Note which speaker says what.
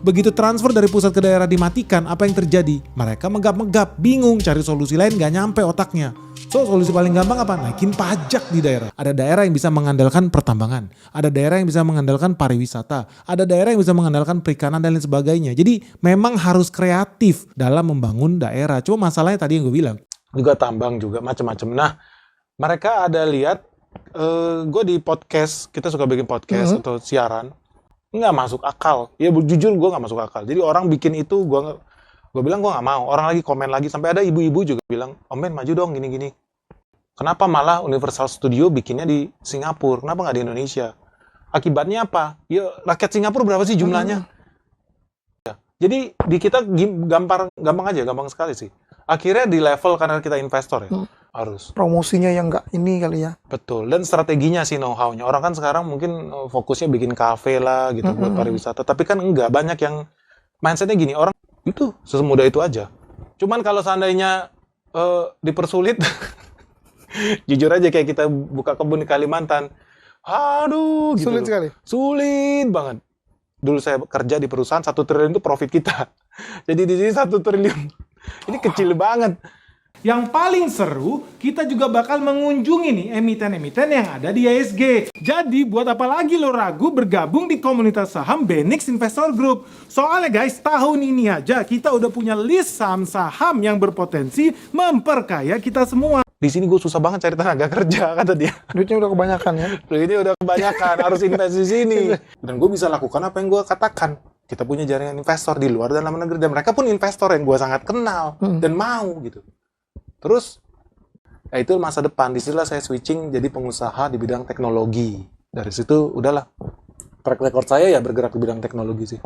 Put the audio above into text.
Speaker 1: Begitu transfer dari pusat ke daerah dimatikan, apa yang terjadi? Mereka megap-megap, bingung, cari solusi lain gak nyampe otaknya. So, solusi paling gampang apa? Naikin pajak di daerah. Ada daerah yang bisa mengandalkan pertambangan. Ada daerah yang bisa mengandalkan pariwisata. Ada daerah yang bisa mengandalkan perikanan dan lain sebagainya. Jadi memang harus kreatif dalam membangun daerah. Cuma masalahnya tadi yang gue bilang. Juga tambang juga, macam-macam. Nah, mereka ada lihat, gue di podcast, kita suka bikin podcast atau siaran. Nggak masuk akal. Ya jujur gue nggak masuk akal. Jadi orang bikin itu, gue bilang gue nggak mau. Orang lagi komen lagi. Sampai ada ibu-ibu juga bilang, Om Ben maju dong gini-gini. Kenapa malah Universal Studio bikinnya di Singapura? Kenapa nggak di Indonesia? Akibatnya apa? Ya rakyat Singapura berapa sih jumlahnya? Jadi di kita gampang sekali sih. Akhirnya di level karena kita investor ya. Harus.
Speaker 2: Promosinya yang nggak ini kali ya.
Speaker 1: Betul. Dan strateginya sih know-how-nya. Orang kan sekarang mungkin fokusnya bikin kafe lah gitu buat pariwisata. Tapi kan enggak. Banyak yang mindsetnya gini. Orang itu semudah itu aja. Cuman kalau seandainya dipersulit, jujur aja kayak kita buka kebun di Kalimantan. Aduh, gitu.
Speaker 2: Sulit sekali.
Speaker 1: Sulit banget. Dulu saya kerja di perusahaan 1 triliun itu profit kita. Jadi di sini 1 triliun. Ini kecil banget. Yang paling seru, kita juga bakal mengunjungi nih emiten-emiten yang ada di ISG. Jadi buat apa lagi lo ragu bergabung di komunitas saham Benix Investor Group? Soalnya guys, tahun ini aja kita udah punya list saham-saham yang berpotensi memperkaya kita semua. Di sini gue susah banget cari tenaga kerja, kata dia.
Speaker 2: Duitnya udah kebanyakan ya.
Speaker 1: Duitnya udah kebanyakan, harus investasi di sini. Dan gue bisa lakukan apa yang gue katakan. Kita punya jaringan investor di luar dan dalam negeri. Dan mereka pun investor yang gue sangat kenal dan mau gitu. Terus, ya itu masa depan. Disitulah saya switching jadi pengusaha di bidang teknologi. Dari situ udahlah. Track record saya ya bergerak di bidang teknologi sih.